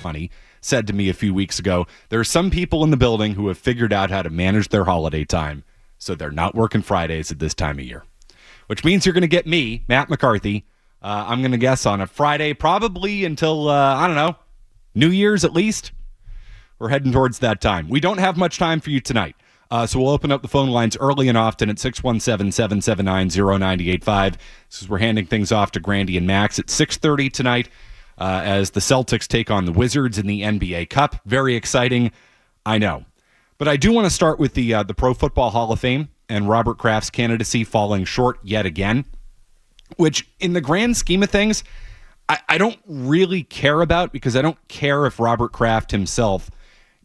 funny, said to me a few weeks ago, there are some people in the building who have figured out how to manage their holiday time, so they're not working Fridays at this time of year. Which means you're going to get me, Matt McCarthy, I'm going to guess on a Friday, probably until, I don't know, New Year's at least. We're heading towards that time. We don't have much time for you tonight. So we'll open up the phone lines early and often at 617-779-0985. This is we're handing things off to Grandy and Max at 6:30 tonight as the Celtics take on the Wizards in the NBA Cup. Very exciting, I know. But I do want to start with the Pro Football Hall of Fame and Robert Kraft's candidacy falling short yet again, which in the grand scheme of things, I don't really care about, because I don't care if Robert Kraft himself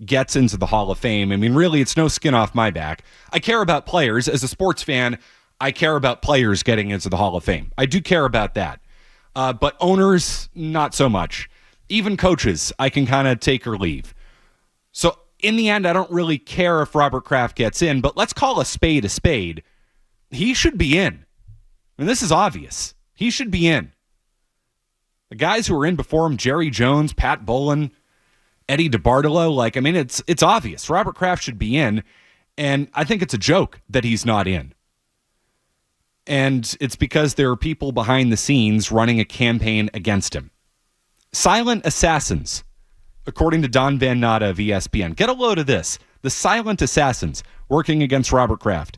gets into the Hall of Fame. I mean, really, it's no skin off my back. I care about players. As a sports fan, I care about players getting into the Hall of Fame. I do care about that. But owners, not so much. Even coaches, I can kind of take or leave. So in the end, I don't really care if Robert Kraft gets in, but let's call a spade a spade. He should be in. I mean, this is obvious. He should be in. The guys who were in before him, Jerry Jones, Pat Bowlen, Eddie DeBartolo, it's obvious. Robert Kraft should be in, and I think it's a joke that he's not in. And it's because there are people behind the scenes running a campaign against him. Silent assassins, according to Don Van Natta of ESPN. Get a load of this. The silent assassins working against Robert Kraft.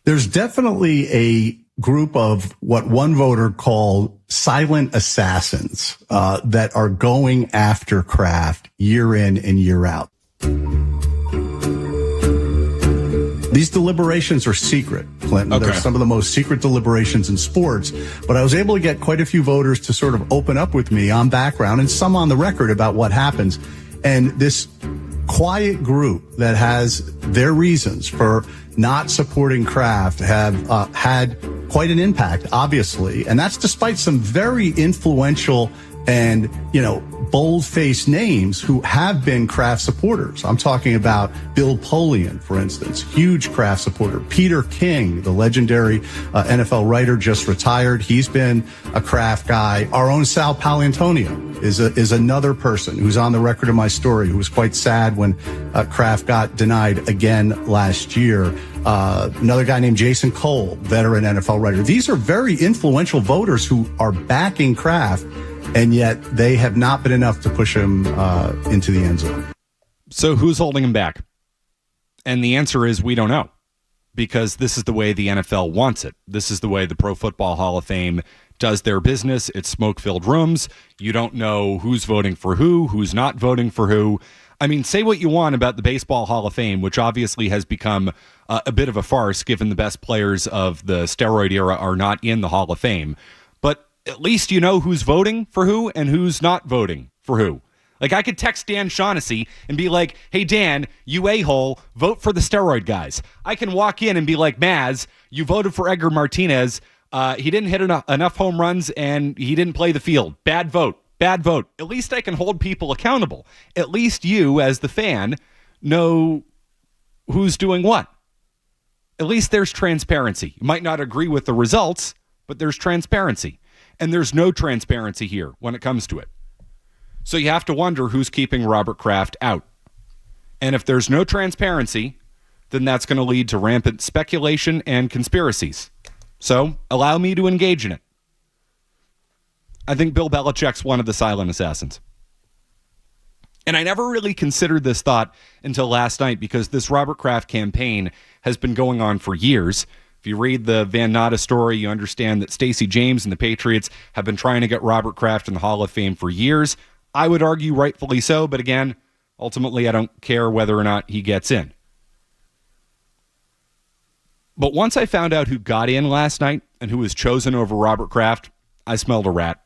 There's definitely a group of what one voter called silent assassins that are going after Kraft year in and year out. These deliberations are secret, Clinton. Okay. They're some of the most secret deliberations in sports, but I was able to get quite a few voters to sort of open up with me on background and some on the record about what happens. And this quiet group that has their reasons for not supporting Kraft have had quite an impact, obviously. And that's despite some very influential and, bold-faced names who have been Kraft supporters. I'm talking about Bill Polian, for instance, huge Kraft supporter. Peter King, the legendary NFL writer, just retired. He's been a Kraft guy. Our own Sal Paolantonio is another person who's on the record of my story, who was quite sad when Kraft got denied again last year. Another guy named Jason Cole, veteran NFL writer. These are very influential voters who are backing Kraft, and yet they have not been enough to push him into the end zone. So who's holding him back? And the answer is we don't know, because this is the way the NFL wants it. This is the way the Pro Football Hall of Fame does their business. It's smoke-filled rooms. You don't know who's voting for who's not voting for who. I mean, say what you want about the Baseball Hall of Fame, which obviously has become a bit of a farce given the best players of the steroid era are not in the Hall of Fame. But at least you know who's voting for who and who's not voting for who. Like, I could text Dan Shaughnessy and be like, hey, Dan, you a-hole, vote for the steroid guys. I can walk in and be like, Maz, you voted for Edgar Martinez. He didn't hit enough home runs and he didn't play the field. Bad vote. Bad vote. At least I can hold people accountable. At least you, as the fan, know who's doing what. At least there's transparency. You might not agree with the results, but there's transparency. And there's no transparency here when it comes to it. So you have to wonder who's keeping Robert Kraft out. And if there's no transparency, then that's going to lead to rampant speculation and conspiracies. So allow me to engage in it. I think Bill Belichick's one of the silent assassins. And I never really considered this thought until last night, because this Robert Kraft campaign has been going on for years. If you read the Van Natta story, you understand that Stacey James and the Patriots have been trying to get Robert Kraft in the Hall of Fame for years. I would argue rightfully so, but again, ultimately I don't care whether or not he gets in. But once I found out who got in last night and who was chosen over Robert Kraft, I smelled a rat.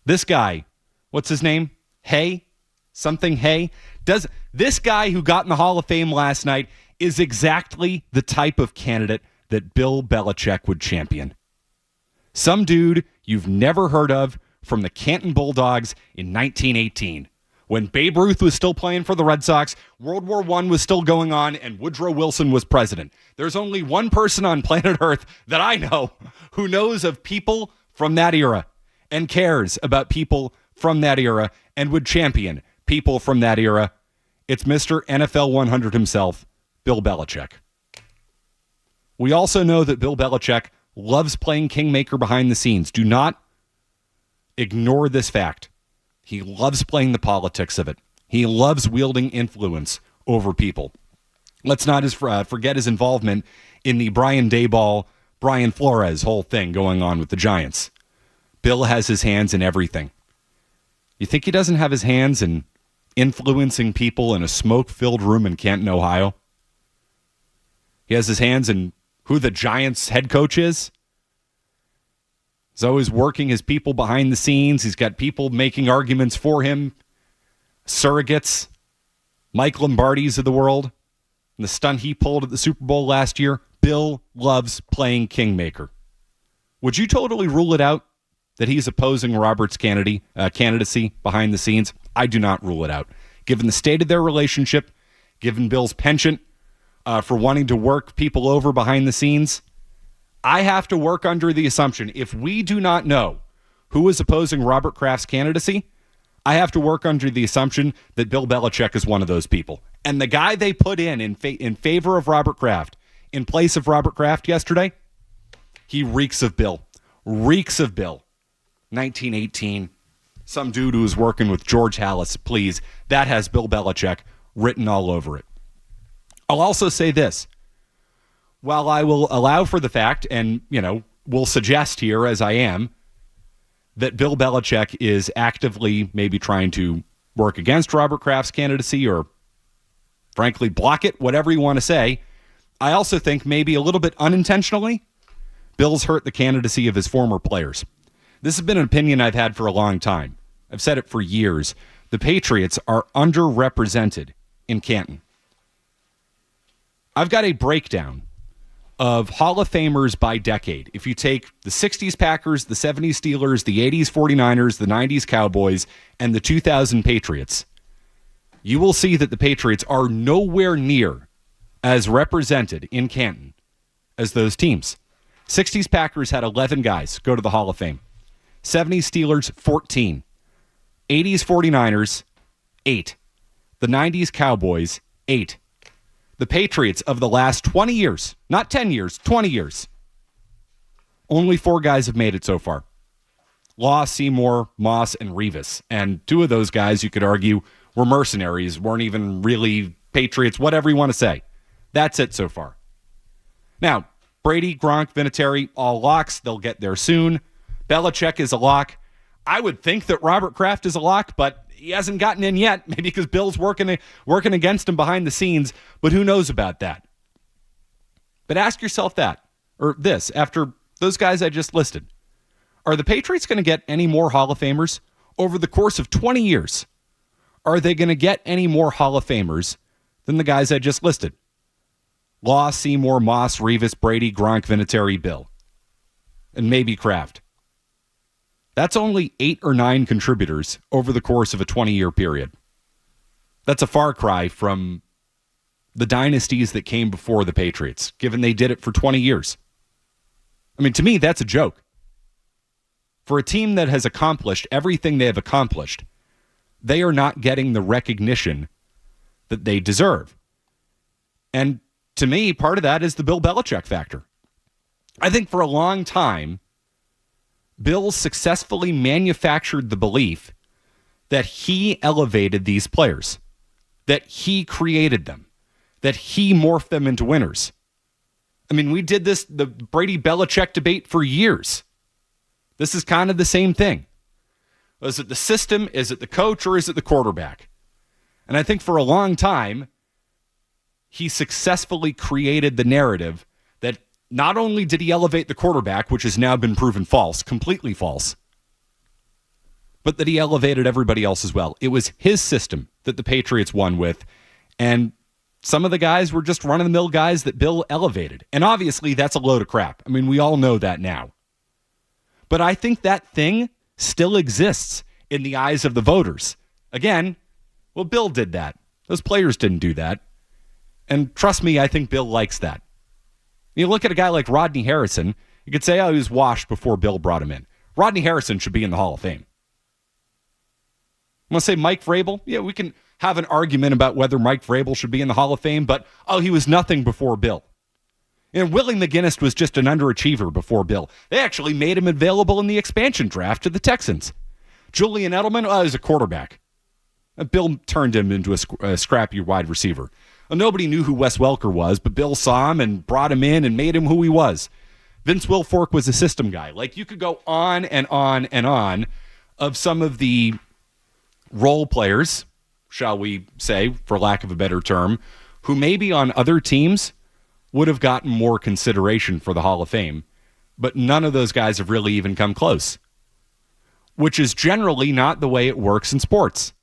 This guy, what's his name? Hay? Something Hay? This guy who got in the Hall of Fame last night is exactly the type of candidate that Bill Belichick would champion. Some dude you've never heard of from the Canton Bulldogs in 1918. When Babe Ruth was still playing for the Red Sox, World War I was still going on, and Woodrow Wilson was president. There's only one person on planet Earth that I know who knows of people from that era and cares about people from that era and would champion people from that era. It's Mr. NFL 100 himself, Bill Belichick. We also know that Bill Belichick loves playing kingmaker behind the scenes. Do not ignore this fact. He loves playing the politics of it. He loves wielding influence over people. Let's not forget his involvement in the Brian Daboll, Brian Flores whole thing going on with the Giants. Bill has his hands in everything. You think he doesn't have his hands in influencing people in a smoke-filled room in Canton, Ohio? He has his hands in who the Giants head coach is. He's always working his people behind the scenes. He's got people making arguments for him. Surrogates. Mike Lombardi's of the world. And the stunt he pulled at the Super Bowl last year. Bill loves playing kingmaker. Would you totally rule it out that he's opposing Robert's candidacy behind the scenes? I do not rule it out. Given the state of their relationship, given Bill's penchant for wanting to work people over behind the scenes, I have to work under the assumption, if we do not know who is opposing Robert Kraft's candidacy, I have to work under the assumption that Bill Belichick is one of those people. And the guy they put in favor of Robert Kraft, in place of Robert Kraft yesterday, he reeks of Bill. Reeks of Bill. 1918. Some dude who was working with George Halas. Please, that has Bill Belichick written all over it. I'll also say this. While I will allow for the fact, and, will suggest here, as I am, that Bill Belichick is actively maybe trying to work against Robert Kraft's candidacy or, frankly, block it, whatever you want to say, I also think maybe a little bit unintentionally, Bill's hurt the candidacy of his former players. This has been an opinion I've had for a long time. I've said it for years. The Patriots are underrepresented in Canton. I've got a breakdown of Hall of Famers by decade. If you take the 60s Packers, the 70s Steelers, the 80s 49ers, the 90s Cowboys, and the 2000 Patriots, you will see that the Patriots are nowhere near as represented in Canton as those teams. 60s Packers had 11 guys go to the Hall of Fame. 70s Steelers, 14. 80s 49ers, 8. The 90s Cowboys, 8. The Patriots of the last 20 years, not 10 years, 20 years, only 4 guys have made it so far. Law, Seymour, Moss, and Revis. And 2 of those guys, you could argue, were mercenaries, weren't even really Patriots, whatever you want to say. That's it so far. Now, Brady, Gronk, Vinatieri, all locks. They'll get there soon. Belichick is a lock. I would think that Robert Kraft is a lock, but he hasn't gotten in yet, maybe because Bill's working against him behind the scenes, but who knows about that? But ask yourself that, or this, after those guys I just listed. Are the Patriots going to get any more Hall of Famers over the course of 20 years? Are they going to get any more Hall of Famers than the guys I just listed? Law, Seymour, Moss, Revis, Brady, Gronk, Vinatieri, Bill. And maybe Kraft. That's only 8 or 9 contributors over the course of a 20-year period. That's a far cry from the dynasties that came before the Patriots, given they did it for 20 years. I mean, to me, that's a joke. For a team that has accomplished everything they have accomplished, they are not getting the recognition that they deserve. And to me, part of that is the Bill Belichick factor. I think for a long time, Bill successfully manufactured the belief that he elevated these players, that he created them, that he morphed them into winners. I mean, we did the Brady-Belichick debate for years. This is kind of the same thing. Is it the system? Is it the coach? Or is it the quarterback? And I think for a long time, he successfully created the narrative that not only did he elevate the quarterback, which has now been proven false, completely false, but that he elevated everybody else as well. It was his system that the Patriots won with, and some of the guys were just run-of-the-mill guys that Bill elevated. And obviously, that's a load of crap. I mean, we all know that now. But I think that thing still exists in the eyes of the voters. Again, well, Bill did that. Those players didn't do that. And trust me, I think Bill likes that. You look at a guy like Rodney Harrison, you could say, oh, he was washed before Bill brought him in. Rodney Harrison should be in the Hall of Fame. I'm going to say Mike Vrabel. Yeah, we can have an argument about whether Mike Vrabel should be in the Hall of Fame, but, he was nothing before Bill. And Willie McGinnis was just an underachiever before Bill. They actually made him available in the expansion draft to the Texans. Julian Edelman was a quarterback. Bill turned him into a scrappy wide receiver. Nobody knew who Wes Welker was, but Bill saw him and brought him in and made him who he was. Vince Wilfork was a system guy. Like, you could go on and on and on of some of the role players, shall we say, for lack of a better term, who maybe on other teams would have gotten more consideration for the Hall of Fame, but none of those guys have really even come close, which is generally not the way it works in sports.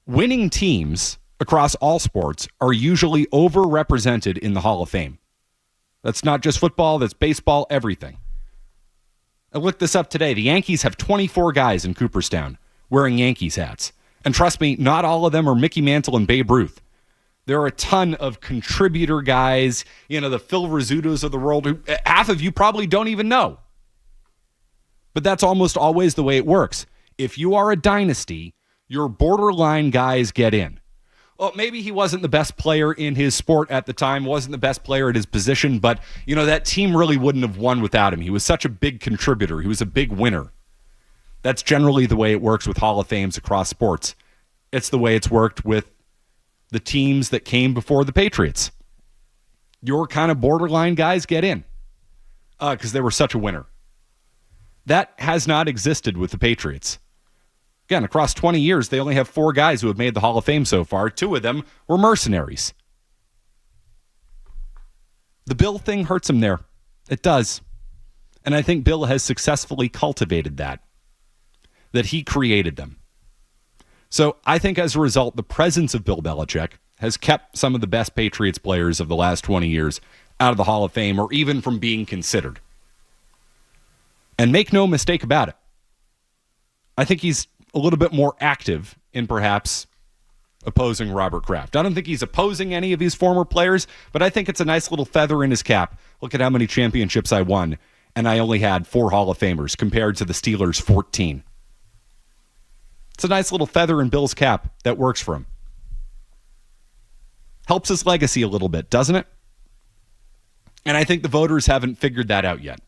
Winning teams across all sports are usually overrepresented in the Hall of Fame. That's not just football, that's baseball, everything. I looked this up today. The Yankees have 24 guys in Cooperstown wearing Yankees hats. And trust me, not all of them are Mickey Mantle and Babe Ruth. There are a ton of contributor guys, the Phil Rizzutos of the world, who half of you probably don't even know. But that's almost always the way it works. If you are a dynasty, your borderline guys get in. Well, maybe he wasn't the best player in his sport at the time, wasn't the best player at his position, but, that team really wouldn't have won without him. He was such a big contributor. He was a big winner. That's generally the way it works with Hall of Fames across sports. It's the way it's worked with the teams that came before the Patriots. Your kind of borderline guys get in because they were such a winner. That has not existed with the Patriots. Again, across 20 years, they only have 4 guys who have made the Hall of Fame so far. 2 of them were mercenaries. The Bill thing hurts him there. It does. And I think Bill has successfully cultivated that he created them. So I think as a result, the presence of Bill Belichick has kept some of the best Patriots players of the last 20 years out of the Hall of Fame or even from being considered. And make no mistake about it, I think he's a little bit more active in perhaps opposing Robert Kraft. I don't think he's opposing any of his former players, but I think it's a nice little feather in his cap. Look at how many championships I won, and I only had 4 Hall of Famers compared to the Steelers' 14. It's a nice little feather in Bill's cap that works for him. Helps his legacy a little bit, doesn't it? And I think the voters haven't figured that out yet.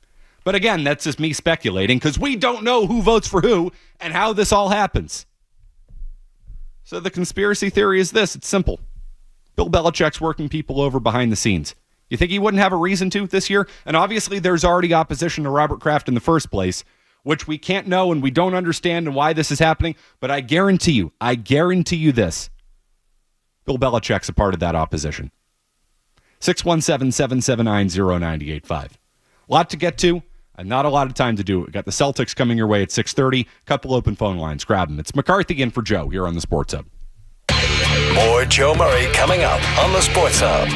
But again, that's just me speculating because we don't know who votes for who and how this all happens. So the conspiracy theory is this. It's simple. Bill Belichick's working people over behind the scenes. You think he wouldn't have a reason to this year? And obviously there's already opposition to Robert Kraft in the first place, which we can't know and we don't understand and why this is happening. But I guarantee you this. Bill Belichick's a part of that opposition. 617-779-0985. A lot to get to and not a lot of time to do it. We got the Celtics coming your way at 6:30. Couple open phone lines. Grab them. It's McCarthy in for Joe here on the Sports Hub. More Joe Murray coming up on the Sports Hub.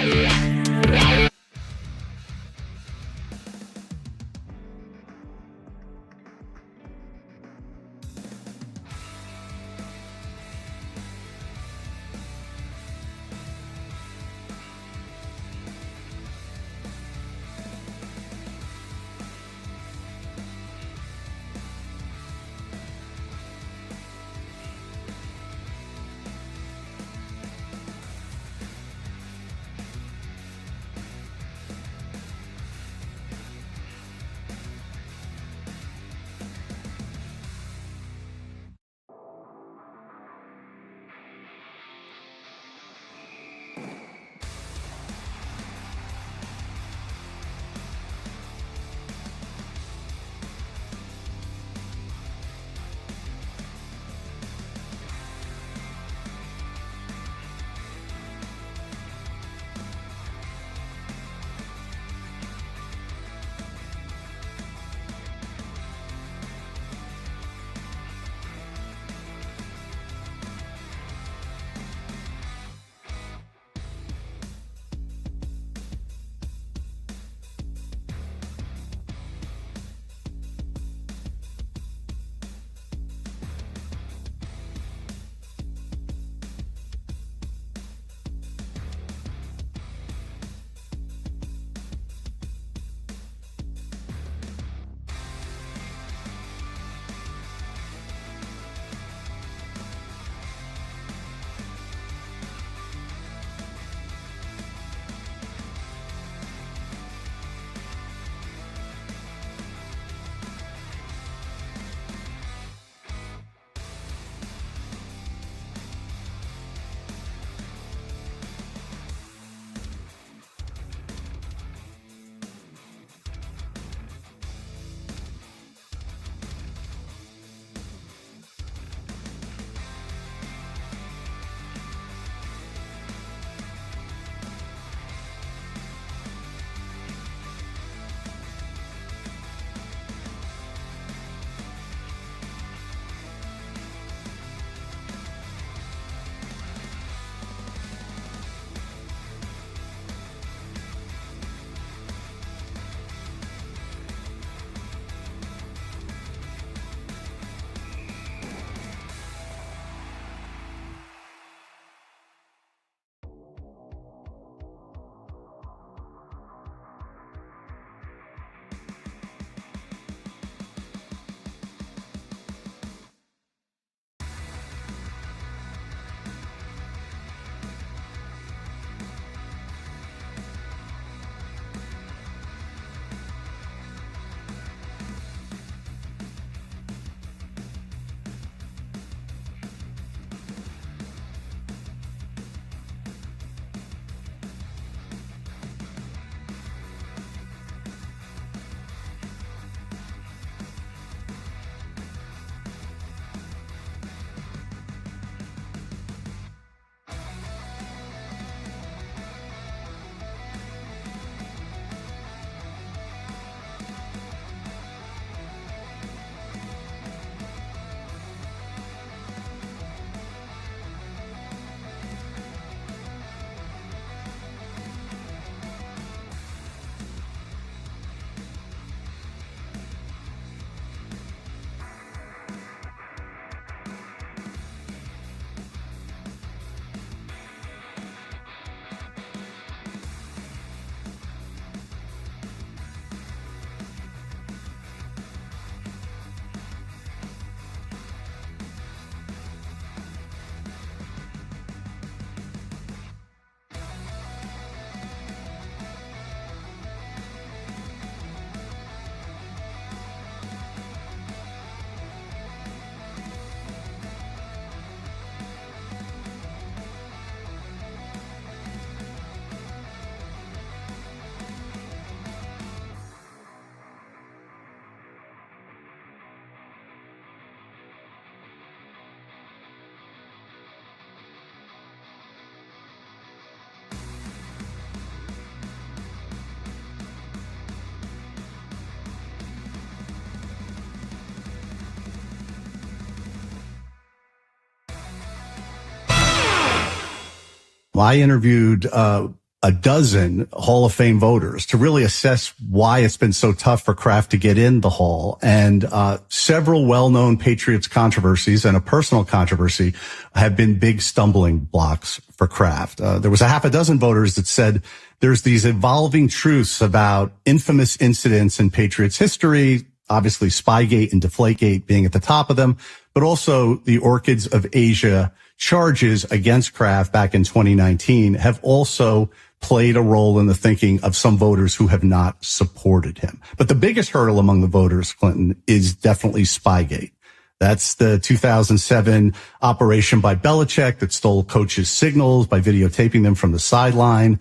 Well, I interviewed a dozen Hall of Fame voters to really assess why it's been so tough for Kraft to get in the Hall. And several well-known Patriots controversies and a personal controversy have been big stumbling blocks for Kraft. There was a half a dozen voters that said there's these evolving truths about infamous incidents in Patriots history, obviously Spygate and Deflategate being at the top of them, but also the Orchids of Asia charges against Kraft back in 2019 have also played a role in the thinking of some voters who have not supported him. But the biggest hurdle among the voters, Clinton, is definitely Spygate. That's the 2007 operation by Belichick that stole coaches' signals by videotaping them from the sideline.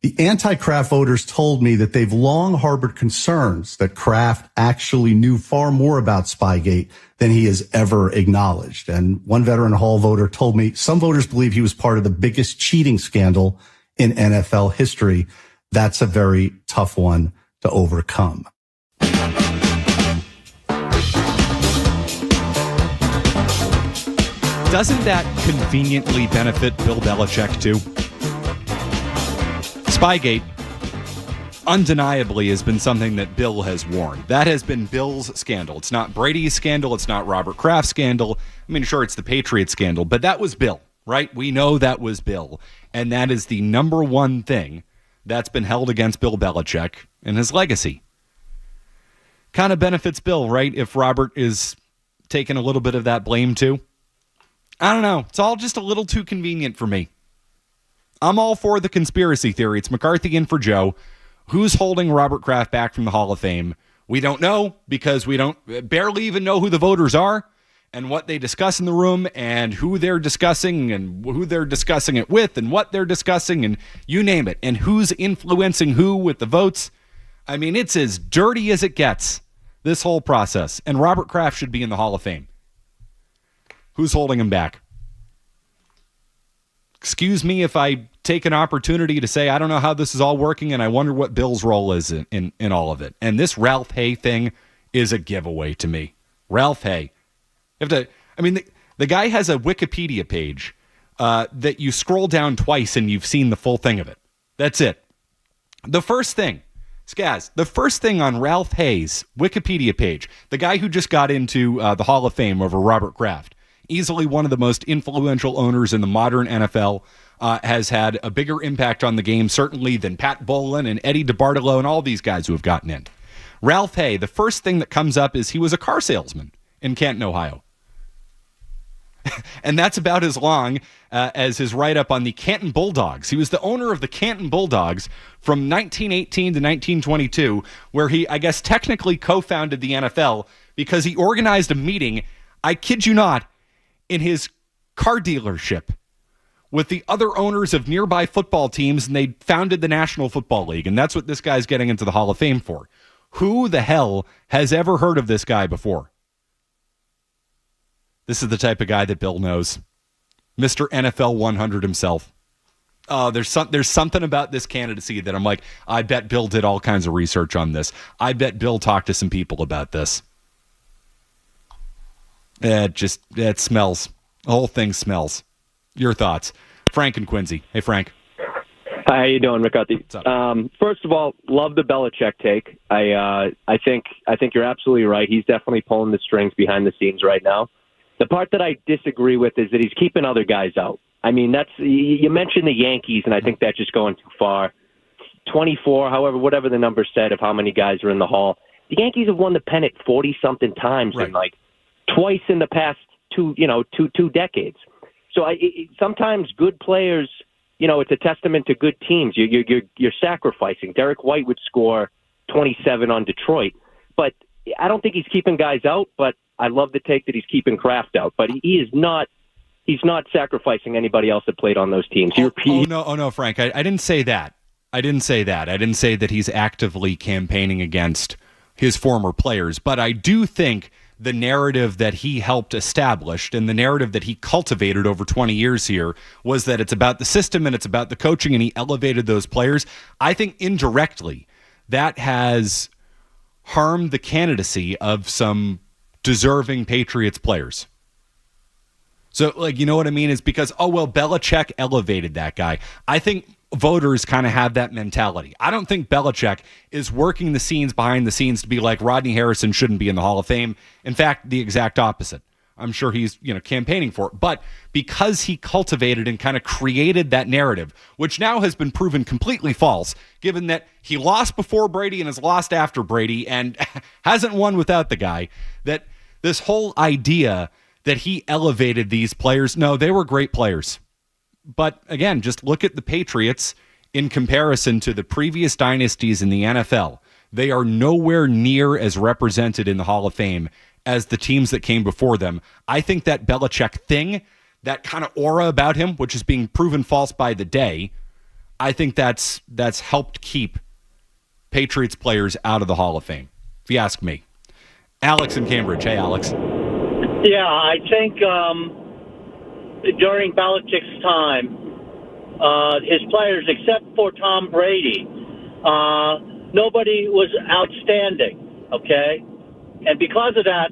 The anti-Kraft voters told me that they've long harbored concerns that Kraft actually knew far more about Spygate than he has ever acknowledged. And one veteran Hall voter told me some voters believe he was part of the biggest cheating scandal in NFL history. That's a very tough one to overcome. Doesn't that conveniently benefit Bill Belichick too? Spygate undeniably has been something that Bill has worn. That has been Bill's scandal. It's not Brady's scandal. It's not Robert Kraft's scandal. I mean, sure, it's the Patriots scandal, but that was Bill, right? We know that was Bill. And that is the number one thing that's been held against Bill Belichick and his legacy. Kind of benefits Bill, right? If Robert is taking a little bit of that blame too. I don't know. It's all just a little too convenient for me. I'm all for the conspiracy theory. It's McCarthy in for Joe. Who's holding Robert Kraft back from the Hall of Fame? We don't know because we don't barely even know who the voters are and what they discuss in the room and who they're discussing and who they're discussing it with and what they're discussing and you name it and who's influencing who with the votes. I mean, it's as dirty as it gets, this whole process. And Robert Kraft should be in the Hall of Fame. Who's holding him back? Excuse me if I take an opportunity to say I don't know how this is all working and I wonder what Bill's role is in all of it. And this Ralph Hay thing is a giveaway to me. Ralph Hay. You have to, I mean, the guy has a Wikipedia page that you scroll down twice and you've seen the full thing of it. That's it. The first thing, Skaz, the first thing on Ralph Hay's Wikipedia page, the guy who just got into the Hall of Fame over Robert Kraft, easily one of the most influential owners in the modern NFL, has had a bigger impact on the game, certainly, than Pat Bowlen and Eddie DeBartolo and all these guys who have gotten in. Ralph Hay, the first thing that comes up is he was a car salesman in Canton, Ohio. And that's about as long as his write-up on the Canton Bulldogs. He was the owner of the Canton Bulldogs from 1918 to 1922, where he, I guess, technically co-founded the NFL because he organized a meeting, I kid you not, in his car dealership with the other owners of nearby football teams, and they founded the National Football League, and that's what this guy's getting into the Hall of Fame for. Who the hell has ever heard of this guy before? This is the type of guy that Bill knows. Mr. NFL 100 himself. Oh, there's something about this candidacy that I'm like, I bet Bill did all kinds of research on this. I bet Bill talked to some people about this. It smells. The whole thing smells. Your thoughts. Frank and Quincy. Hey, Frank. Hi, how you doing, McCarthy? What's up? First of all, love the Belichick take. I think you're absolutely right. He's definitely pulling the strings behind the scenes right now. The part that I disagree with is that he's keeping other guys out. I mean, you mentioned the Yankees, and I think that's just going too far. 24, however, whatever the number said of how many guys are in the Hall. The Yankees have won the pennant 40-something times, right, and like twice in the past two decades. So sometimes good players, it's a testament to good teams. You're sacrificing. Derek White would score 27 on Detroit, but I don't think he's keeping guys out. But I love the take that he's keeping Kraft out. But he is not. He's not sacrificing anybody else that played on those teams. Oh no, Frank. I didn't say that. I didn't say that he's actively campaigning against his former players. But I do think the narrative that he helped establish and the narrative that he cultivated over 20 years here was that it's about the system and it's about the coaching, and he elevated those players. I think indirectly that has harmed the candidacy of some deserving Patriots players. So, like, you know what I mean? It's because, oh, well, Belichick elevated that guy. I think voters kind of have that mentality. I don't think Belichick is working the scenes behind the scenes to be like Rodney Harrison shouldn't be in the Hall of Fame. In fact, the exact opposite. I'm sure he's, campaigning for it. But because he cultivated and kind of created that narrative, which now has been proven completely false, given that he lost before Brady and has lost after Brady and hasn't won without the guy, that this whole idea that he elevated these players, no, they were great players. But again, just look at the Patriots in comparison to the previous dynasties in the NFL. They are nowhere near as represented in the Hall of Fame as the teams that came before them. I think that Belichick thing, that kind of aura about him, which is being proven false by the day, I think that's helped keep Patriots players out of the Hall of Fame, if you ask me. Alex in Cambridge. Hey, Alex. Yeah, I think during Belichick's time, his players, except for Tom Brady, nobody was outstanding, okay? And because of that,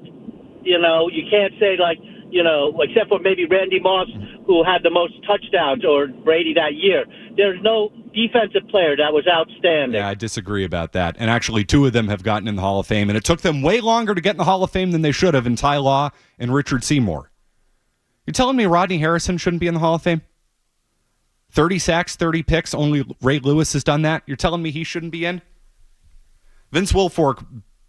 you can't say except for maybe Randy Moss, who had the most touchdowns, or Brady that year. There's no defensive player that was outstanding. Yeah, I disagree about that. And actually, two of them have gotten in the Hall of Fame, and it took them way longer to get in the Hall of Fame than they should have in Ty Law and Richard Seymour. You're telling me Rodney Harrison shouldn't be in the Hall of Fame? 30 sacks, 30 picks, only Ray Lewis has done that. You're telling me he shouldn't be in? Vince Wilfork,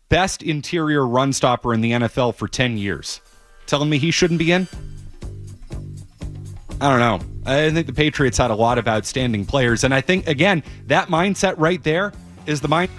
best interior run stopper in the NFL for 10 years. Telling me he shouldn't be in? I don't know. I think the Patriots had a lot of outstanding players. And I think, again, that mindset right there is the mind